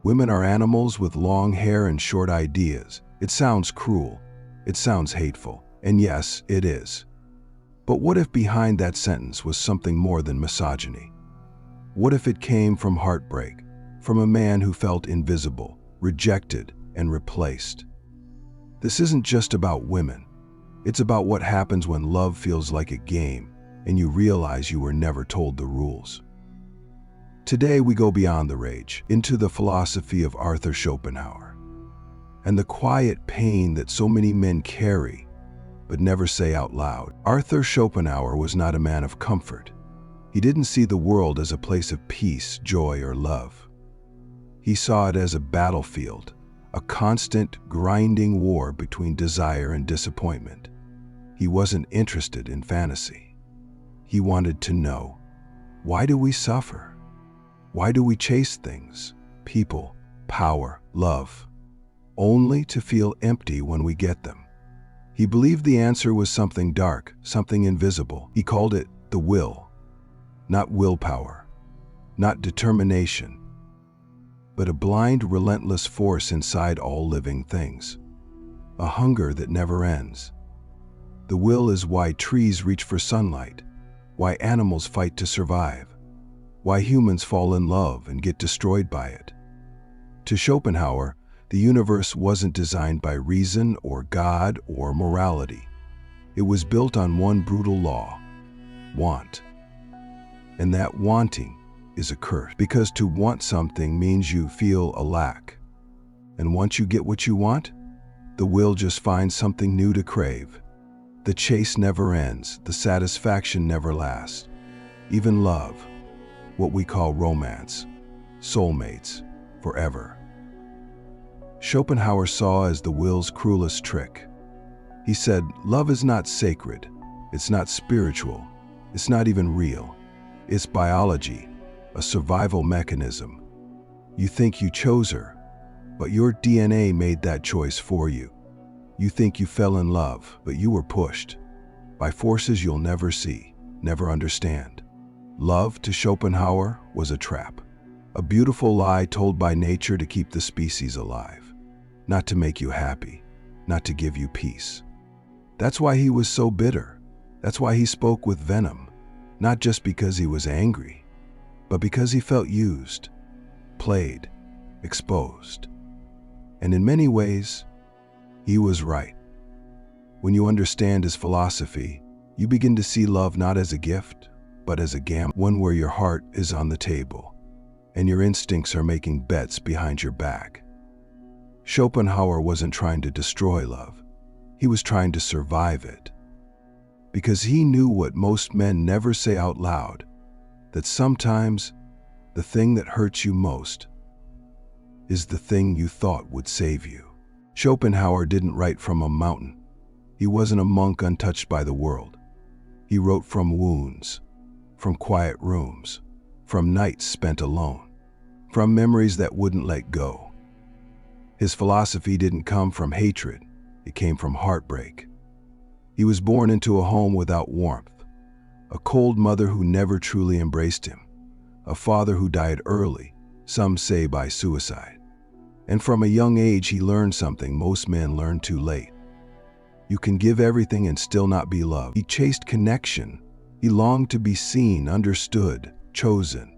Women are animals with long hair and short ideas. It sounds cruel. It sounds hateful. And yes, it is. But what if behind that sentence was something more than misogyny? What if it came from heartbreak, from a man who felt invisible, rejected, and replaced? This isn't just about women. It's about what happens when love feels like a game and you realize you were never told the rules. Today we go beyond the rage, into the philosophy of Arthur Schopenhauer, and the quiet pain that so many men carry but never say out loud. Arthur Schopenhauer was not a man of comfort. He didn't see the world as a place of peace, joy, or love. He saw it as a battlefield, a constant, grinding war between desire and disappointment. He wasn't interested in fantasy. He wanted to know, why do we suffer? Why do we chase things, people, power, love, only to feel empty when we get them? He believed the answer was something dark, something invisible. He called it the will. Not willpower, not determination, but a blind, relentless force inside all living things. A hunger that never ends. The will is why trees reach for sunlight, why animals fight to survive, why humans fall in love and get destroyed by it. To Schopenhauer, the universe wasn't designed by reason or God or morality. It was built on one brutal law: want. And that wanting is a curse, because to want something means you feel a lack. And once you get what you want, the will just finds something new to crave. The chase never ends, the satisfaction never lasts. Even love, what we call romance, soulmates, forever. Schopenhauer saw as the will's cruelest trick. He said, love is not sacred, it's not spiritual, it's not even real. It's biology, a survival mechanism. You think you chose her, but your DNA made that choice for you. You think you fell in love, but you were pushed by forces you'll never see, never understand. Love, to Schopenhauer, was a trap, a beautiful lie told by nature to keep the species alive, not to make you happy, not to give you peace. That's why he was so bitter. That's why he spoke with venom, not just because he was angry, but because he felt used, played, exposed. And in many ways, he was right. When you understand his philosophy, you begin to see love not as a gift, but as a gamble, one where your heart is on the table and your instincts are making bets behind your back. Schopenhauer wasn't trying to destroy love. He was trying to survive it. Because he knew what most men never say out loud, that sometimes the thing that hurts you most is the thing you thought would save you. Schopenhauer didn't write from a mountain. He wasn't a monk untouched by the world. He wrote from wounds, from quiet rooms, from nights spent alone, from memories that wouldn't let go. His philosophy didn't come from hatred, it came from heartbreak. He was born into a home without warmth, a cold mother who never truly embraced him, a father who died early, some say by suicide. And from a young age he learned something most men learn too late. You can give everything and still not be loved. He chased connection. He longed to be seen, understood, chosen.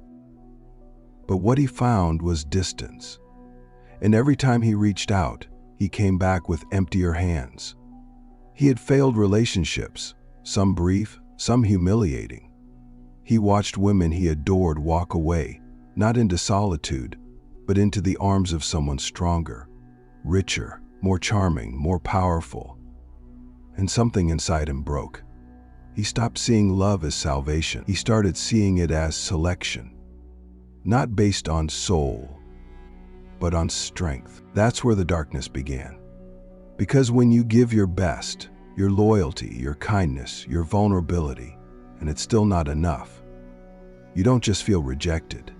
But what he found was distance. And every time he reached out, he came back with emptier hands. He had failed relationships, some brief, some humiliating. He watched women he adored walk away, not into solitude, but into the arms of someone stronger, richer, more charming, more powerful. And something inside him broke. He stopped seeing love as salvation. He started seeing it as selection. Not based on soul, but on strength. That's where the darkness began. Because when you give your best, your loyalty, your kindness, your vulnerability, and it's still not enough, you don't just feel rejected.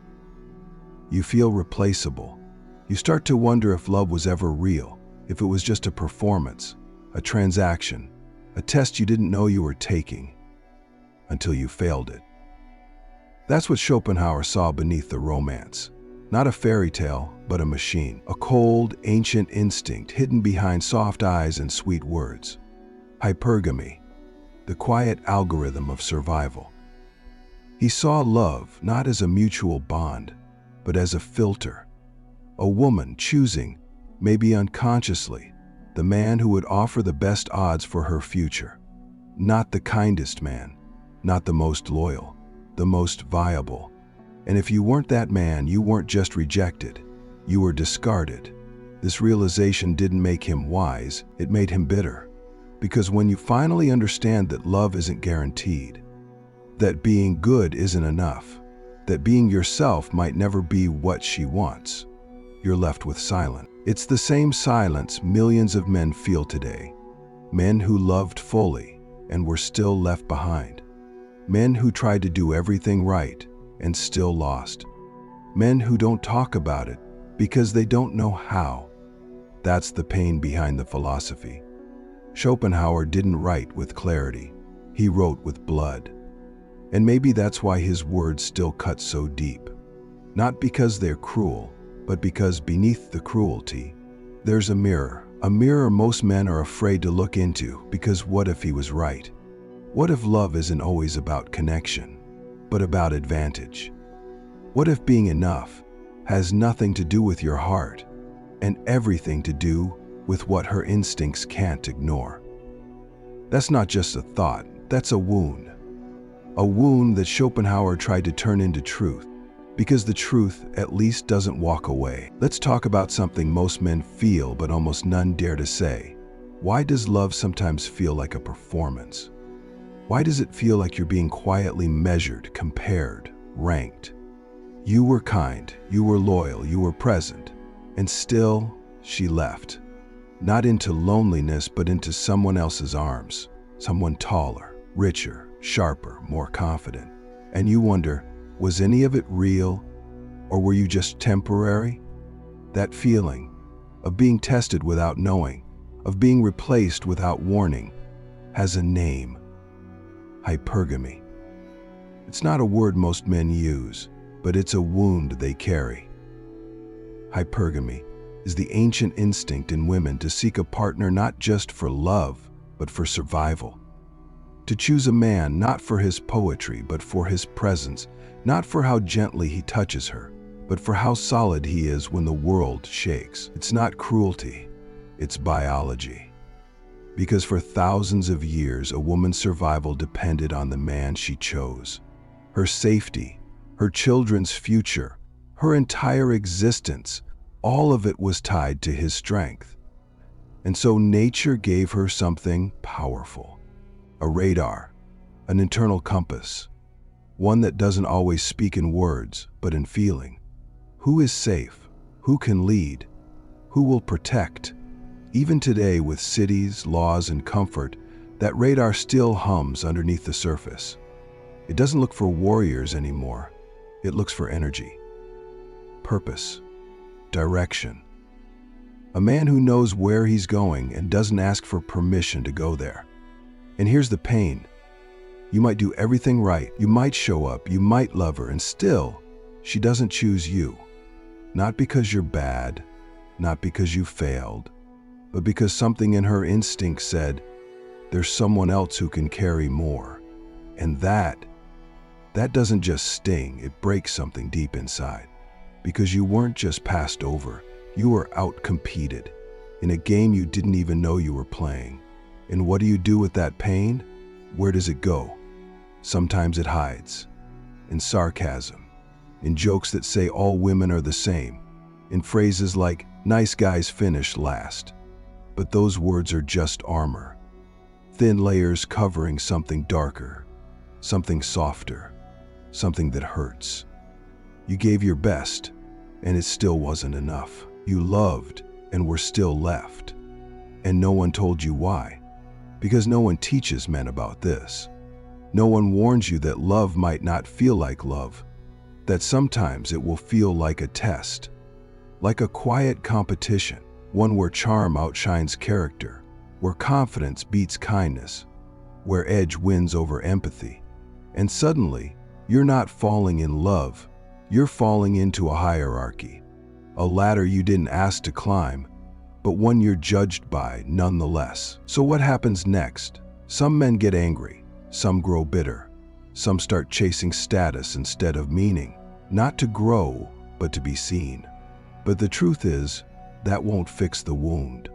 You feel replaceable. You start to wonder if love was ever real, if it was just a performance, a transaction, a test you didn't know you were taking until you failed it. That's what Schopenhauer saw beneath the romance. Not a fairy tale, but a machine. A cold, ancient instinct hidden behind soft eyes and sweet words. Hypergamy, the quiet algorithm of survival. He saw love not as a mutual bond, but as a filter. A woman choosing, maybe unconsciously, the man who would offer the best odds for her future. Not the kindest man, not the most loyal, the most viable. And if you weren't that man, you weren't just rejected, you were discarded. This realization didn't make him wise, it made him bitter. Because when you finally understand that love isn't guaranteed, that being good isn't enough, that being yourself might never be what she wants, you're left with silence. It's the same silence millions of men feel today. Men who loved fully and were still left behind. Men who tried to do everything right and still lost. Men who don't talk about it because they don't know how. That's the pain behind the philosophy. Schopenhauer didn't write with clarity. He wrote with blood. And maybe that's why his words still cut so deep. Not because they're cruel, but because beneath the cruelty, there's a mirror most men are afraid to look into, because what if he was right? What if love isn't always about connection, but about advantage? What if being enough has nothing to do with your heart and everything to do with what her instincts can't ignore? That's not just a thought, that's a wound. A wound that Schopenhauer tried to turn into truth, because the truth at least doesn't walk away. Let's talk about something most men feel but almost none dare to say. Why does love sometimes feel like a performance? Why does it feel like you're being quietly measured, compared, ranked? You were kind, you were loyal, you were present, and still she left. Not into loneliness, but into someone else's arms, someone taller, richer, sharper, more confident. And you wonder, was any of it real, or were you just temporary? That feeling of being tested without knowing, of being replaced without warning, has a name: hypergamy. It's not a word most men use, but it's a wound they carry. Hypergamy is the ancient instinct in women to seek a partner not just for love, but for survival. To choose a man not for his poetry, but for his presence, not for how gently he touches her, but for how solid he is when the world shakes. It's not cruelty, it's biology. Because for thousands of years, a woman's survival depended on the man she chose. Her safety, her children's future, her entire existence, all of it was tied to his strength. And so nature gave her something powerful. A radar, an internal compass, one that doesn't always speak in words, but in feeling. Who is safe? Who can lead? Who will protect? Even today, with cities, laws, and comfort, that radar still hums underneath the surface. It doesn't look for warriors anymore. It looks for energy, purpose, direction. A man who knows where he's going and doesn't ask for permission to go there. And here's the pain. You might do everything right, you might show up, you might love her, and still, she doesn't choose you. Not because you're bad, not because you failed, but because something in her instinct said, there's someone else who can carry more. And that doesn't just sting, it breaks something deep inside. Because you weren't just passed over, you were outcompeted in a game you didn't even know you were playing. And what do you do with that pain? Where does it go? Sometimes it hides in sarcasm, in jokes that say all women are the same, in phrases like, nice guys finish last. But those words are just armor, thin layers covering something darker, something softer, something that hurts. You gave your best, and it still wasn't enough. You loved and were still left. And no one told you why. Because no one teaches men about this. No one warns you that love might not feel like love, that sometimes it will feel like a test, like a quiet competition, one where charm outshines character, where confidence beats kindness, where edge wins over empathy. And suddenly, you're not falling in love, You're falling into a hierarchy, a ladder you didn't ask to climb, but one you're judged by nonetheless. So what happens next? Some men get angry, some grow bitter, some start chasing status instead of meaning, not to grow, but to be seen. But the truth is, that won't fix the wound.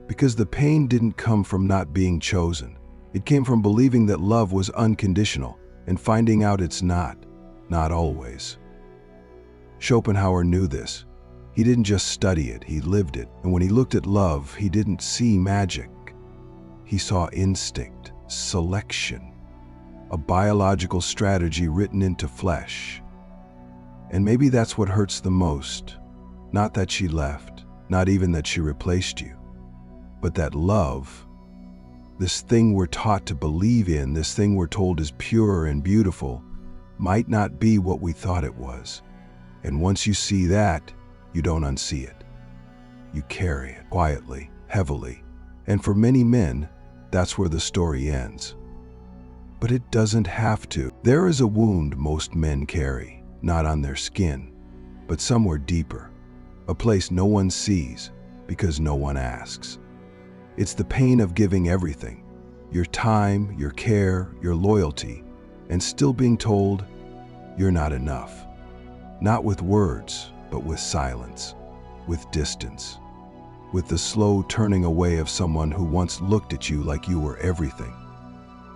Because the pain didn't come from not being chosen. It came from believing that love was unconditional and finding out it's not always. Schopenhauer knew this. He didn't just study it, he lived it. And when he looked at love, he didn't see magic. He saw instinct, selection, a biological strategy written into flesh. And maybe that's what hurts the most. Not that she left, not even that she replaced you, but that love, this thing we're taught to believe in, this thing we're told is pure and beautiful, might not be what we thought it was. And once you see that, you don't unsee it. You carry it quietly, heavily. And for many men, that's where the story ends. But it doesn't have to. There is a wound most men carry, not on their skin, but somewhere deeper, a place no one sees because no one asks. It's the pain of giving everything, your time, your care, your loyalty, and still being told you're not enough. Not with words, but with silence, with distance, with the slow turning away of someone who once looked at you like you were everything.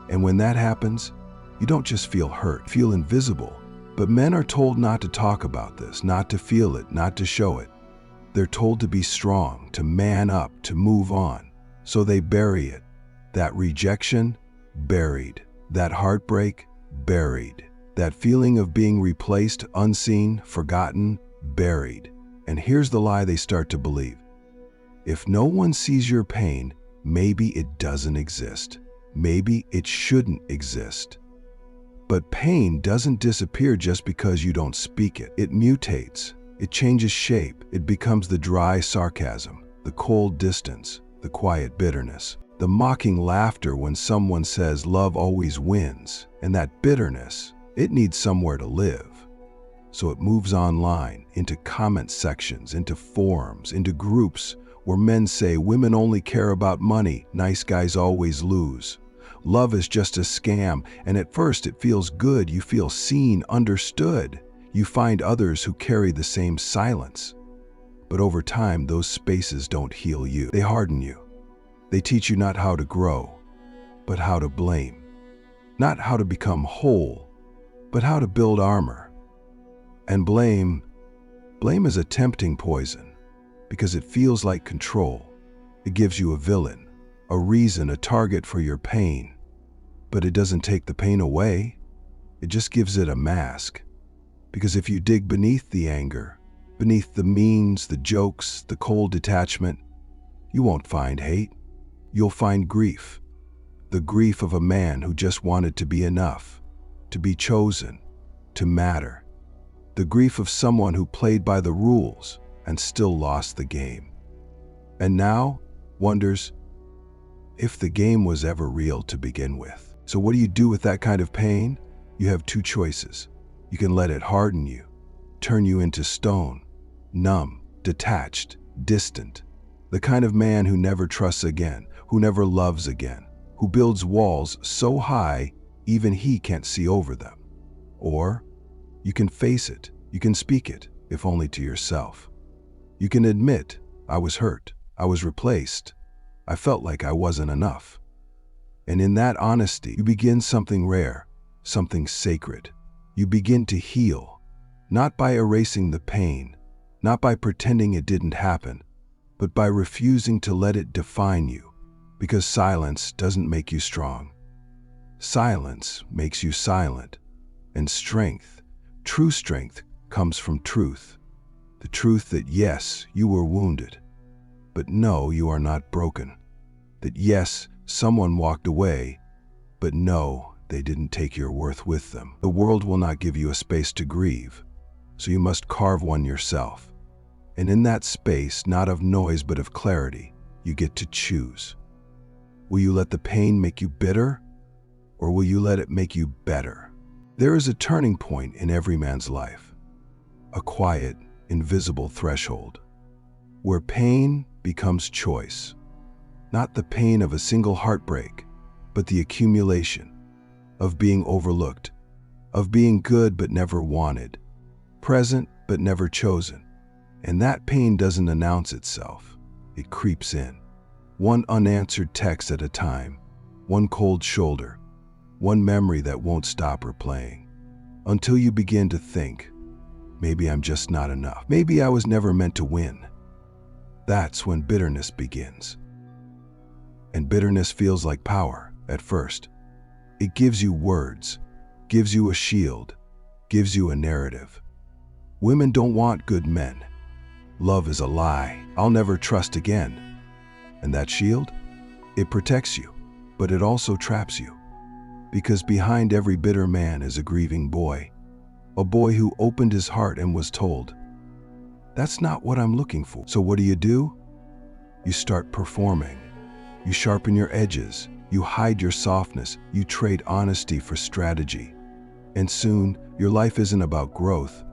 And when that happens, you don't just feel hurt, feel invisible. But men are told not to talk about this, not to feel it, not to show it. They're told to be strong, to man up, to move on. So they bury it. That rejection, buried. That heartbreak, buried. That feeling of being replaced, unseen, forgotten, buried. And here's the lie they start to believe. If no one sees your pain, maybe it doesn't exist. Maybe it shouldn't exist. But pain doesn't disappear just because you don't speak it. It mutates. It changes shape. It becomes the dry sarcasm, the cold distance, the quiet bitterness, the mocking laughter when someone says love always wins. And that bitterness, it needs somewhere to live. So it moves online, into comment sections, into forums, into groups where men say women only care about money, nice guys always lose. Love is just a scam, and at first it feels good. You feel seen, understood. You find others who carry the same silence. But over time, those spaces don't heal you. They harden you. They teach you not how to grow, but how to blame. Not how to become whole, but how to build armor. And blame is a tempting poison because it feels like control. It gives you a villain, a reason, a target for your pain. But it doesn't take the pain away. It just gives it a mask. Because if you dig beneath the anger, beneath the means, the jokes, the cold detachment, you won't find hate. You'll find grief. The grief of a man who just wanted to be enough, to be chosen, to matter. The grief of someone who played by the rules and still lost the game. And now wonders if the game was ever real to begin with. So what do you do with that kind of pain? You have two choices. You can let it harden you, turn you into stone, numb, detached, distant. The kind of man who never trusts again, who never loves again, who builds walls so high even he can't see over them. Or you can face it, you can speak it, if only to yourself. You can admit, I was hurt, I was replaced, I felt like I wasn't enough. And in that honesty, you begin something rare, something sacred. You begin to heal, not by erasing the pain, not by pretending it didn't happen, but by refusing to let it define you, because silence doesn't make you strong. Silence makes you silent, and strength, true strength, comes from truth. The truth that yes, you were wounded, but no, you are not broken. That yes, someone walked away, but no, they didn't take your worth with them. The world will not give you a space to grieve, so you must carve one yourself. And in that space, not of noise but of clarity, you get to choose. Will you let the pain make you bitter, or will you let it make you better? There is a turning point in every man's life. a quiet, invisible threshold, where pain becomes choice. Not the pain of a single heartbreak, but the accumulation of being overlooked, of being good but never wanted, present but never chosen. And that pain doesn't announce itself. It creeps in. One unanswered text at a time, one cold shoulder, one memory that won't stop replaying, until you begin to think, maybe I'm just not enough. Maybe I was never meant to win. That's when bitterness begins. And bitterness feels like power at first. It gives you words, gives you a shield, gives you a narrative. Women don't want good men. Love is a lie. I'll never trust again. And that shield? It protects you, but it also traps you. Because behind every bitter man is a grieving boy. A boy who opened his heart and was told, "That's not what I'm looking for." So what do? You start performing. You sharpen your edges. You hide your softness. You trade honesty for strategy. And soon, your life isn't about growth.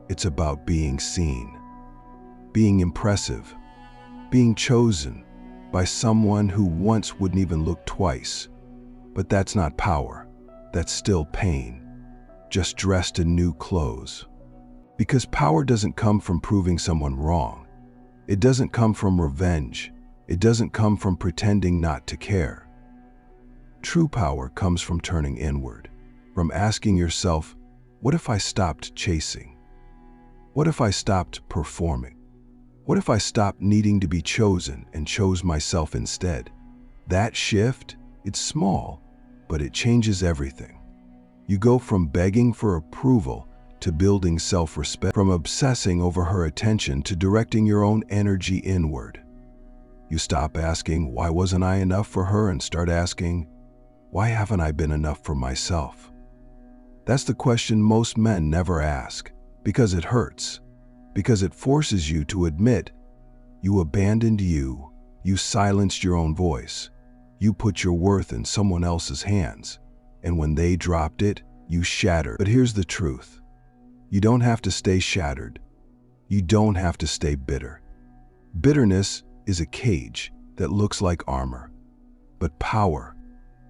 It's about being seen, being impressive, being chosen by someone who once wouldn't even look twice. But that's not power. That's still pain, just dressed in new clothes. Because power doesn't come from proving someone wrong. It doesn't come from revenge. It doesn't come from pretending not to care. True power comes from turning inward, from asking yourself, what if I stopped chasing? What if I stopped performing? What if I stopped needing to be chosen and chose myself instead? That shift, it's small, but it changes everything. You go from begging for approval to building self-respect, from obsessing over her attention to directing your own energy inward. You stop asking, why wasn't I enough for her, and start asking, why haven't I been enough for myself? That's the question most men never ask, because it hurts, because it forces you to admit you abandoned you silenced your own voice, you put your worth in someone else's hands, and when they dropped it, you shattered. But here's the truth. You don't have to stay shattered. You don't have to stay bitter. Bitterness is a cage that looks like armor. But power,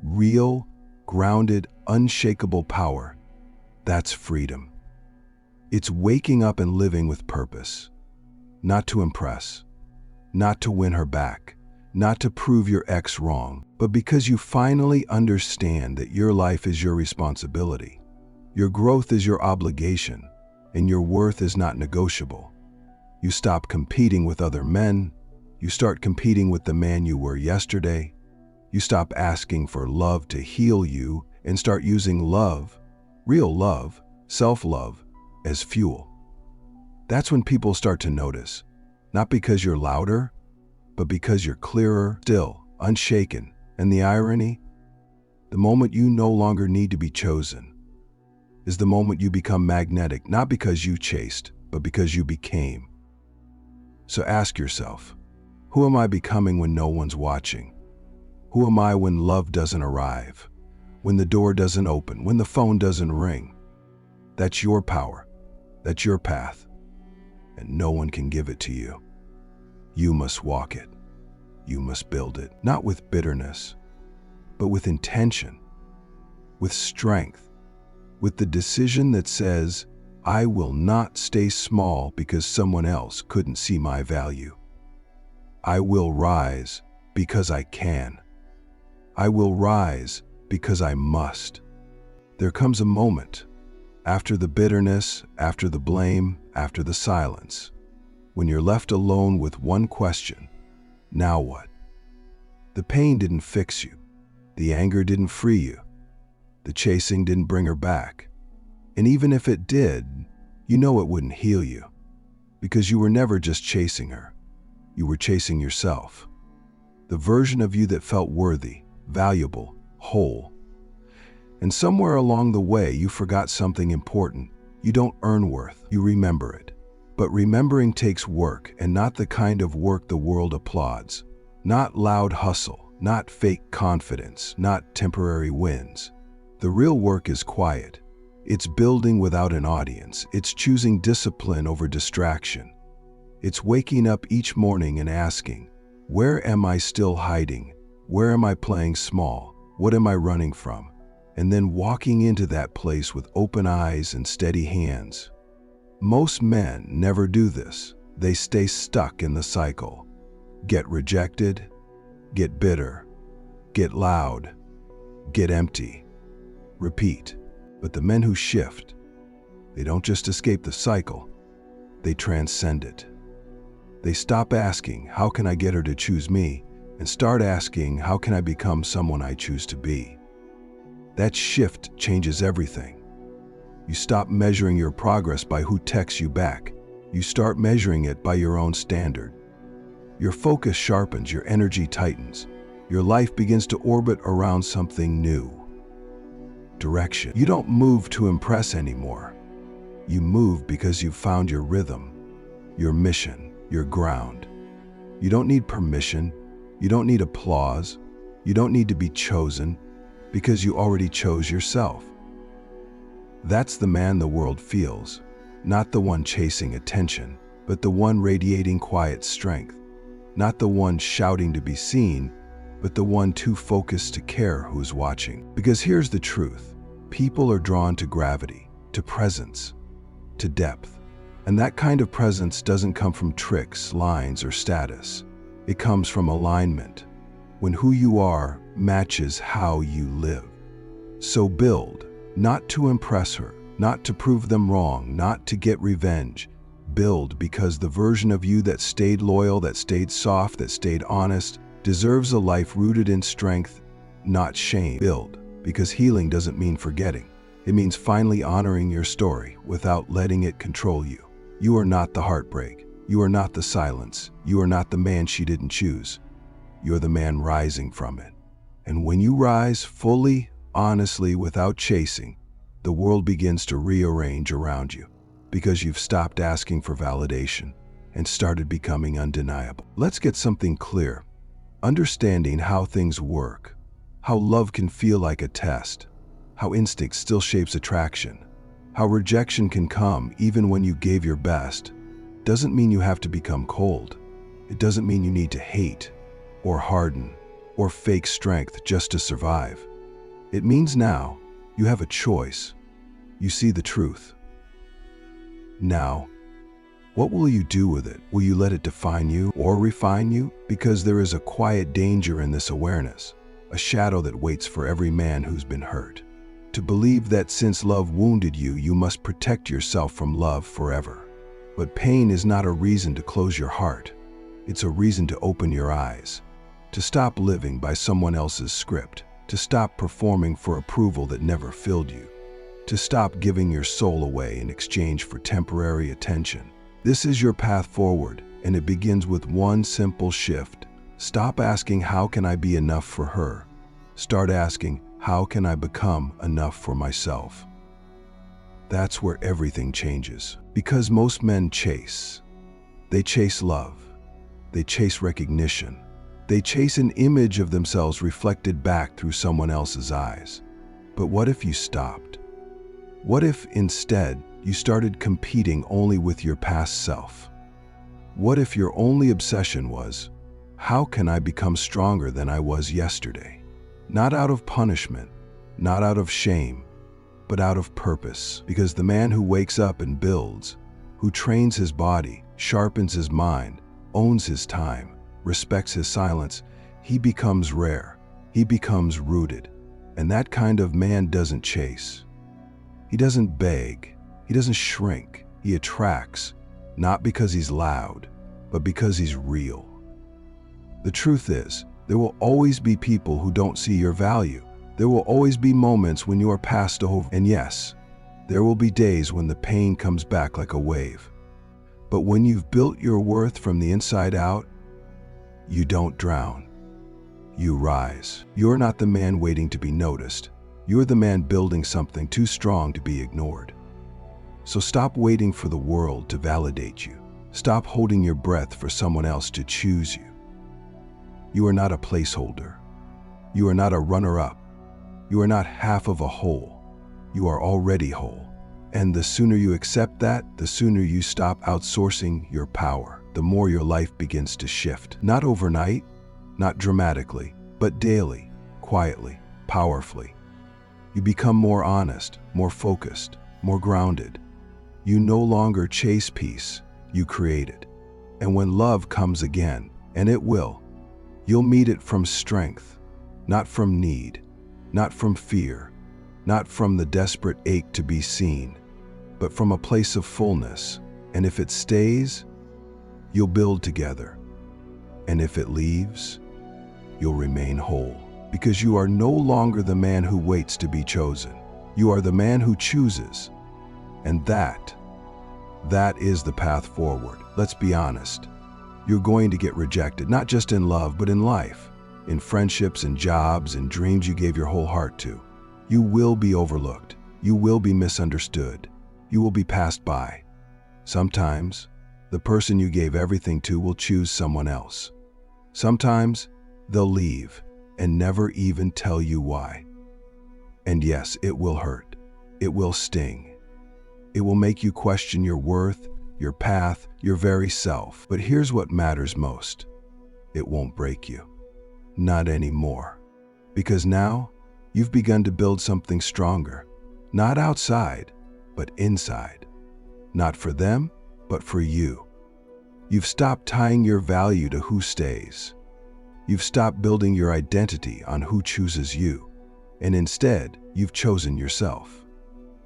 real, grounded, unshakable power, that's freedom. It's waking up and living with purpose. Not to impress, not to win her back, not to prove your ex wrong, but because you finally understand that your life is your responsibility. Your growth is your obligation, and your worth is not negotiable. You stop competing with other men. You start competing with the man you were yesterday. You stop asking for love to heal you and start using love, real love, self-love, as fuel. That's when people start to notice, not because you're louder, but because you're clearer, still, unshaken. And the irony? The moment you no longer need to be chosen is the moment you become magnetic, not because you chased, but because you became. So ask yourself, who am I becoming when no one's watching? Who am I when love doesn't arrive? When the door doesn't open? When the phone doesn't ring? That's your power. That's your path. And no one can give it to you. You must walk it. You must build it, not with bitterness, but with intention, with strength, with the decision that says, I will not stay small because someone else couldn't see my value. I will rise because I can. I will rise because I must. There comes a moment, after the bitterness, after the blame, after the silence, when you're left alone with one question: now what? The pain didn't fix you. The anger didn't free you. The chasing didn't bring her back. And even if it did, you know it wouldn't heal you, because you were never just chasing her. You were chasing yourself. The version of you that felt worthy, valuable, whole. And somewhere along the way, you forgot something important. You don't earn worth, you remember it. But remembering takes work, and not the kind of work the world applauds. Not loud hustle, not fake confidence, not temporary wins. The real work is quiet. It's building without an audience. It's choosing discipline over distraction. It's waking up each morning and asking, where am I still hiding? Where am I playing small? What am I running from? And then walking into that place with open eyes and steady hands. Most men never do this. They stay stuck in the cycle. Get rejected, get bitter, get loud, get empty. Repeat. But the men who shift, they don't just escape the cycle, they transcend it. They stop asking, how can I get her to choose me? And start asking, how can I become someone I choose to be? That shift changes everything. You stop measuring your progress by who texts you back. You start measuring it by your own standard. Your focus sharpens, your energy tightens. Your life begins to orbit around something new. Direction. You don't move to impress anymore. You move because you've found your rhythm, your mission, your ground. You don't need permission. You don't need applause. You don't need to be chosen because you already chose yourself. That's the man the world feels, not the one chasing attention, but the one radiating quiet strength, not the one shouting to be seen, but the one too focused to care who's watching. Because here's the truth. People are drawn to gravity, to presence, to depth. And that kind of presence doesn't come from tricks, lines, or status. It comes from alignment, when who you are matches how you live. So build, not to impress her, not to prove them wrong, not to get revenge. Build because the version of you that stayed loyal, that stayed soft, that stayed honest, deserves a life rooted in strength, not shame. Build because healing doesn't mean forgetting. It means finally honoring your story without letting it control you. You are not the heartbreak. You are not the silence. You are not the man she didn't choose. You're the man rising from it. And when you rise fully, honestly, without chasing, the world begins to rearrange around you because you've stopped asking for validation and started becoming undeniable. Let's get something clear. Understanding how things work, how love can feel like a test, how instinct still shapes attraction, how rejection can come even when you gave your best, doesn't mean you have to become cold. It doesn't mean you need to hate or harden or fake strength just to survive. It means now you have a choice. You see the truth. Now, what will you do with it? Will you let it define you or refine you? Because there is a quiet danger in this awareness, a shadow that waits for every man who's been hurt. To believe that since love wounded you, you must protect yourself from love forever. But pain is not a reason to close your heart. It's a reason to open your eyes, to stop living by someone else's script, to stop performing for approval that never filled you, to stop giving your soul away in exchange for temporary attention. This is your path forward, and it begins with one simple shift. Stop asking, how can I be enough for her? Start asking, how can I become enough for myself? That's where everything changes. Because most men chase. They chase love. They chase recognition. They chase an image of themselves reflected back through someone else's eyes. But what if you stopped? What if instead you started competing only with your past self? What if your only obsession was, how can I become stronger than I was yesterday? Not out of punishment, not out of shame, but out of purpose. Because the man who wakes up and builds, who trains his body, sharpens his mind, owns his time, respects his silence, he becomes rare, he becomes rooted. And that kind of man doesn't chase. He doesn't beg, he doesn't shrink, he attracts, not because he's loud, but because he's real. The truth is, there will always be people who don't see your value. There will always be moments when you are passed over. And yes, there will be days when the pain comes back like a wave. But when you've built your worth from the inside out, you don't drown. You rise. You're not the man waiting to be noticed. You're the man building something too strong to be ignored. So stop waiting for the world to validate you. Stop holding your breath for someone else to choose you. You are not a placeholder. You are not a runner-up. You are not half of a whole. You are already whole. And the sooner you accept that, the sooner you stop outsourcing your power, the more your life begins to shift. Not overnight, not dramatically, but daily, quietly, powerfully. You become more honest, more focused, more grounded. You no longer chase peace, you create it. And when love comes again, and it will, you'll meet it from strength, not from need, not from fear, not from the desperate ache to be seen, but from a place of fullness. And if it stays, you'll build together. And if it leaves, you'll remain whole. Because you are no longer the man who waits to be chosen. You are the man who chooses. And that is the path forward. Let's be honest. You're going to get rejected, not just in love, but in life, in friendships, in jobs, in dreams you gave your whole heart to. You will be overlooked. You will be misunderstood. You will be passed by. Sometimes, the person you gave everything to will choose someone else. Sometimes, they'll leave and never even tell you why. And yes, it will hurt. It will sting. It will make you question your worth, your path, your very self. But here's what matters most. It won't break you. Not anymore. Because now, you've begun to build something stronger. Not outside, but inside. Not for them, but for you. You've stopped tying your value to who stays. You've stopped building your identity on who chooses you. And instead, you've chosen yourself.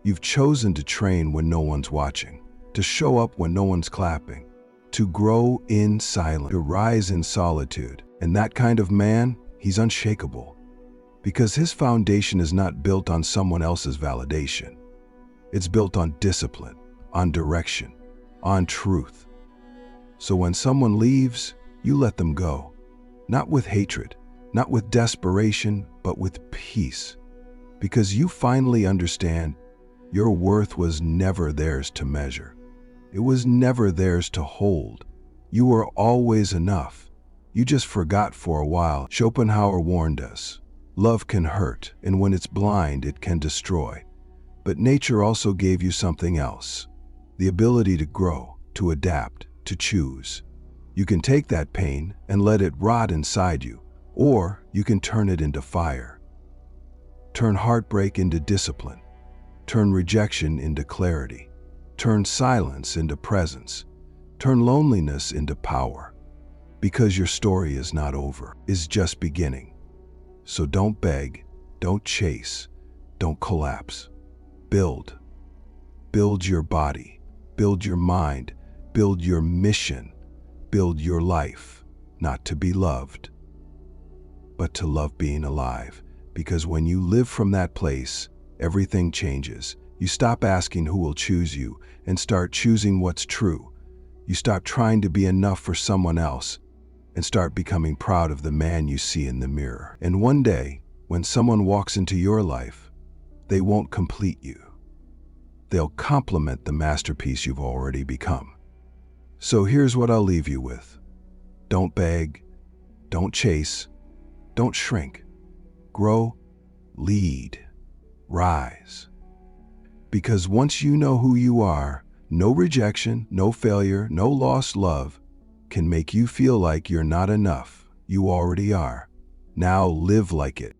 You've chosen to train when no one's watching, to show up when no one's clapping, to grow in silence, to rise in solitude. And that kind of man, he's unshakable. Because his foundation is not built on someone else's validation. It's built on discipline, on direction, on truth. So when someone leaves, you let them go. Not with hatred, not with desperation, but with peace. Because you finally understand your worth was never theirs to measure. It was never theirs to hold. You were always enough. You just forgot for a while. Schopenhauer warned us. Love can hurt, and when it's blind, it can destroy. But nature also gave you something else. The ability to grow, to adapt, to choose. You can take that pain and let it rot inside you, or you can turn it into fire. Turn heartbreak into discipline. Turn rejection into clarity. Turn silence into presence. Turn loneliness into power. Because your story is not over, it's just beginning. So don't beg, don't chase, don't collapse. Build. Build your body. Build your mind. Build your mission. Build your life, not to be loved, but to love being alive. Because when you live from that place, everything changes. You stop asking who will choose you and start choosing what's true. You stop trying to be enough for someone else and start becoming proud of the man you see in the mirror. And one day, when someone walks into your life, they won't complete you. They'll complement the masterpiece you've already become. So here's what I'll leave you with. Don't beg, don't chase, don't shrink. Grow, lead, rise. Because once you know who you are, no rejection, no failure, no lost love can make you feel like you're not enough. You already are. Now live like it.